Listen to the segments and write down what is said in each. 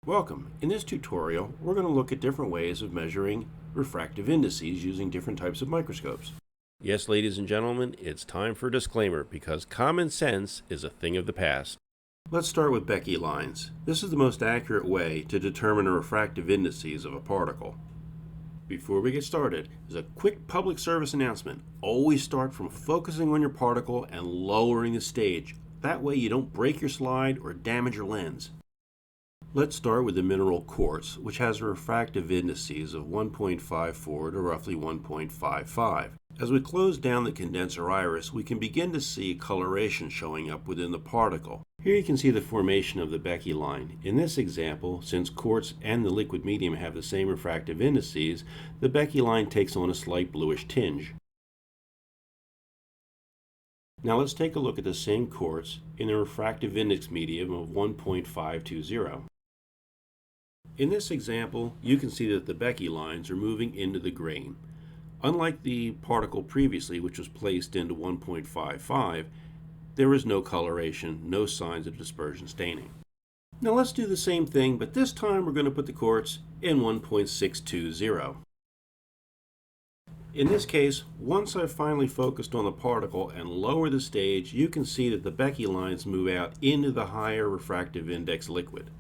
Welcome. In this tutorial, we're going to look at different ways of measuring refractive indices using different types of microscopes. Yes, ladies and gentlemen, it's time for a disclaimer because common sense is a thing of the past. Let's start with Becky lines. This is the most accurate way to determine the refractive indices of a particle. Before we get started, there's a quick public service announcement. Always start from focusing on your particle and lowering the stage. That way you don't break your slide or damage your lens. Let's start with the mineral quartz, which has refractive indices of 1.54 to roughly 1.55. As we close down the condenser iris, we can begin to see coloration showing up within the particle. Here you can see the formation of the Becky line. In this example, since quartz and the liquid medium have the same refractive indices, the Becky line takes on a slight bluish tinge. Now let's take a look at the same quartz in a refractive index medium of 1.520. In this example, you can see that the Becky lines are moving into the grain. Unlike the particle previously, which was placed into 1.55, there is no coloration, no signs of dispersion staining. Now let's do the same thing, but this time we're going to put the quartz in 1.620. In this case, once I've finally focused on the particle and lower the stage, you can see that the Becky lines move out into the higher refractive index liquid.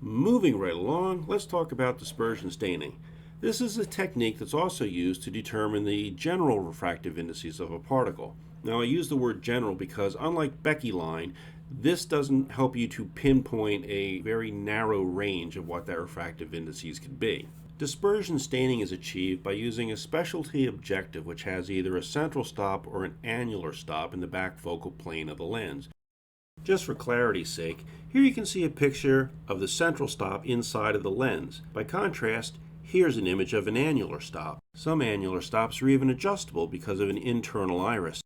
Moving right along, let's talk about dispersion staining. This is a technique that's also used to determine the general refractive indices of a particle. Now I use the word general because unlike Becky line, this doesn't help you to pinpoint a very narrow range of what that refractive indices could be. Dispersion staining is achieved by using a specialty objective which has either a central stop or an annular stop in the back focal plane of the lens. Just for clarity's sake, here you can see a picture of the central stop inside of the lens. By contrast, here's an image of an annular stop. Some annular stops are even adjustable because of an internal iris.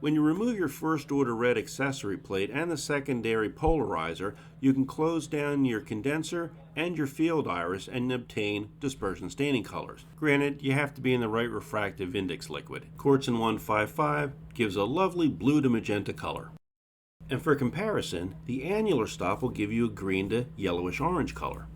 When you remove your first order red accessory plate and the secondary polarizer, you can close down your condenser and your field iris and obtain dispersion staining colors. Granted, you have to be in the right refractive index liquid. Quartz in 155 gives a lovely blue to magenta color. And for comparison, the annular stop will give you a green to yellowish orange color.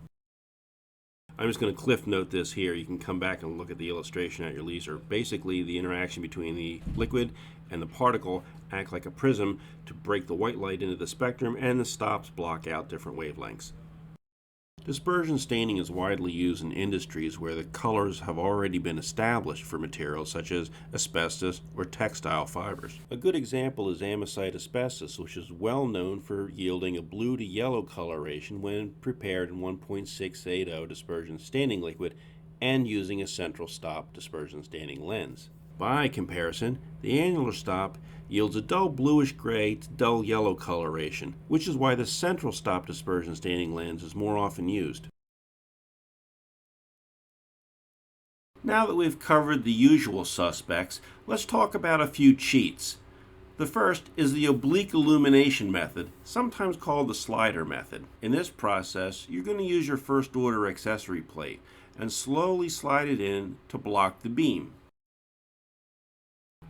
I'm just going to cliff note this here. You can come back and look at the illustration at your leisure. Basically, the interaction between the liquid and the particle act like a prism to break the white light into the spectrum, and the stops block out different wavelengths. Dispersion staining is widely used in industries where the colors have already been established for materials such as asbestos or textile fibers. A good example is amosite asbestos, which is well known for yielding a blue to yellow coloration when prepared in 1.680 dispersion staining liquid and using a central stop dispersion staining lens. By comparison, the annular stop yields a dull bluish gray to dull yellow coloration, which is why the central stop dispersion staining lens is more often used. Now that we've covered the usual suspects, let's talk about a few cheats. The first is the oblique illumination method, sometimes called the slider method. In this process, you're going to use your first order accessory plate and slowly slide it in to block the beam.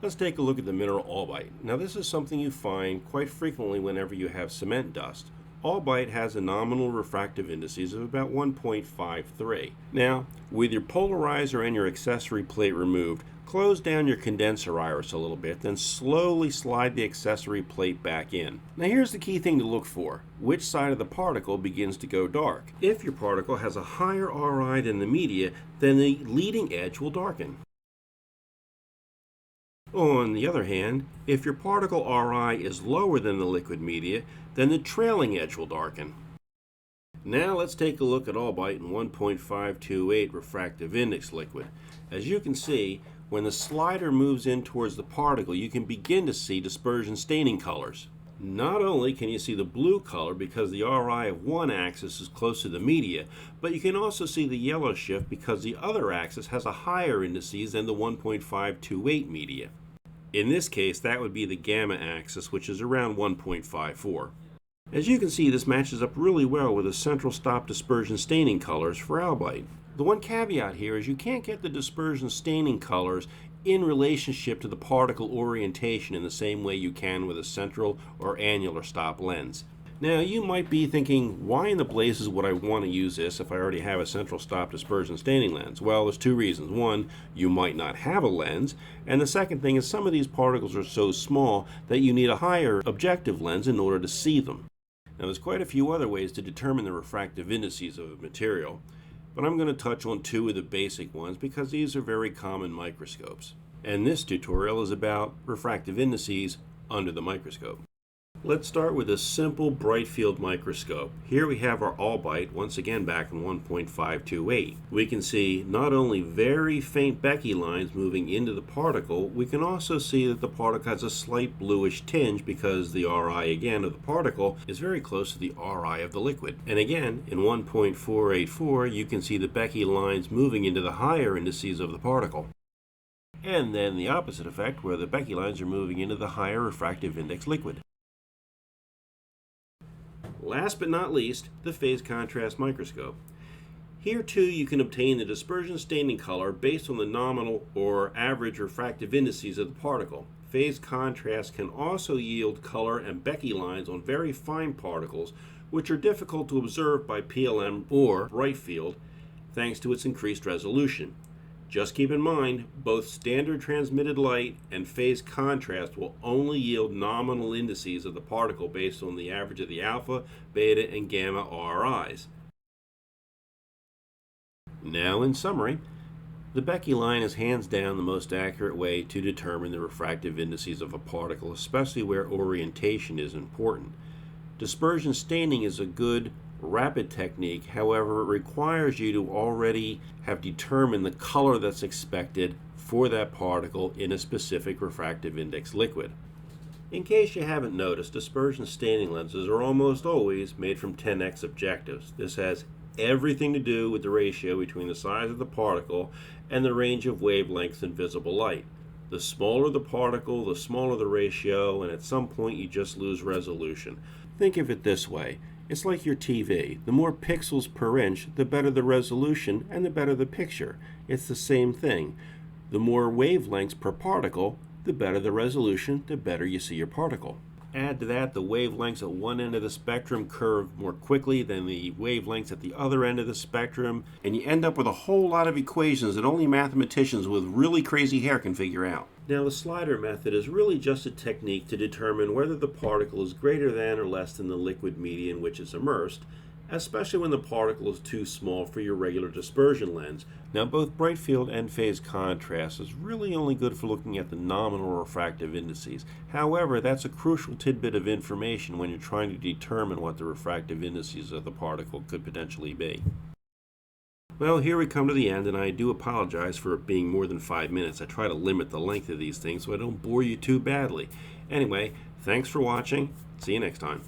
Let's take a look at the mineral albite. Now this is something you find quite frequently whenever you have cement dust. Albite has a nominal refractive indices of about 1.53. Now, with your polarizer and your accessory plate removed, close down your condenser iris a little bit, then slowly slide the accessory plate back in. Now here's the key thing to look for. Which side of the particle begins to go dark? If your particle has a higher Ri than the media, then the leading edge will darken. On the other hand, if your particle Ri is lower than the liquid media, then the trailing edge will darken. Now let's take a look at albite in 1.528 refractive index liquid. As you can see, when the slider moves in towards the particle, you can begin to see dispersion staining colors. Not only can you see the blue color because the Ri of one axis is close to the media, but you can also see the yellow shift because the other axis has a higher indices than the 1.528 media. In this case, that would be the gamma axis, which is around 1.54. As you can see, this matches up really well with the central stop dispersion staining colors for albite. The one caveat here is you can't get the dispersion staining colors in relationship to the particle orientation in the same way you can with a central or annular stop lens. Now, you might be thinking, why in the blazes would I want to use this if I already have a central stop dispersion staining lens? Well, there's two reasons. One, you might not have a lens, and the second thing is some of these particles are so small that you need a higher objective lens in order to see them. Now, there's quite a few other ways to determine the refractive indices of a material, but I'm going to touch on two of the basic ones because these are very common microscopes. And this tutorial is about refractive indices under the microscope. Let's start with a simple bright field microscope. Here we have our albite, once again back in 1.528. We can see not only very faint Becky lines moving into the particle, we can also see that the particle has a slight bluish tinge because the Ri again of the particle is very close to the Ri of the liquid. And again, in 1.484, you can see the Becky lines moving into the higher indices of the particle. And then the opposite effect where the Becky lines are moving into the higher refractive index liquid. Last but not least, the phase contrast microscope. Here too you can obtain the dispersion staining color based on the nominal or average refractive indices of the particle. Phase contrast can also yield color and Becky lines on very fine particles which are difficult to observe by PLM or bright field thanks to its increased resolution. Just keep in mind, both standard transmitted light and phase contrast will only yield nominal indices of the particle based on the average of the alpha, beta, and gamma RIs. Now, in summary, the Becky line is hands down the most accurate way to determine the refractive indices of a particle, especially where orientation is important. Dispersion staining is a good, rapid technique, however, it requires you to already have determined the color that's expected for that particle in a specific refractive index liquid. In case you haven't noticed, dispersion staining lenses are almost always made from 10x objectives. This has everything to do with the ratio between the size of the particle and the range of wavelengths in visible light. The smaller the particle, the smaller the ratio, and at some point you just lose resolution. Think of it this way. It's like your TV. The more pixels per inch, the better the resolution and the better the picture. It's the same thing. The more wavelengths per particle, the better the resolution, the better you see your particle. Add to that the wavelengths at one end of the spectrum curve more quickly than the wavelengths at the other end of the spectrum, and you end up with a whole lot of equations that only mathematicians with really crazy hair can figure out. Now, the slider method is really just a technique to determine whether the particle is greater than or less than the liquid media in which it's immersed, especially when the particle is too small for your regular dispersion lens. Now, both bright field and phase contrast is really only good for looking at the nominal refractive indices. However, that's a crucial tidbit of information when you're trying to determine what the refractive indices of the particle could potentially be. Well, here we come to the end, and I do apologize for it being more than 5 minutes. I try to limit the length of these things so I don't bore you too badly. Anyway, thanks for watching. See you next time.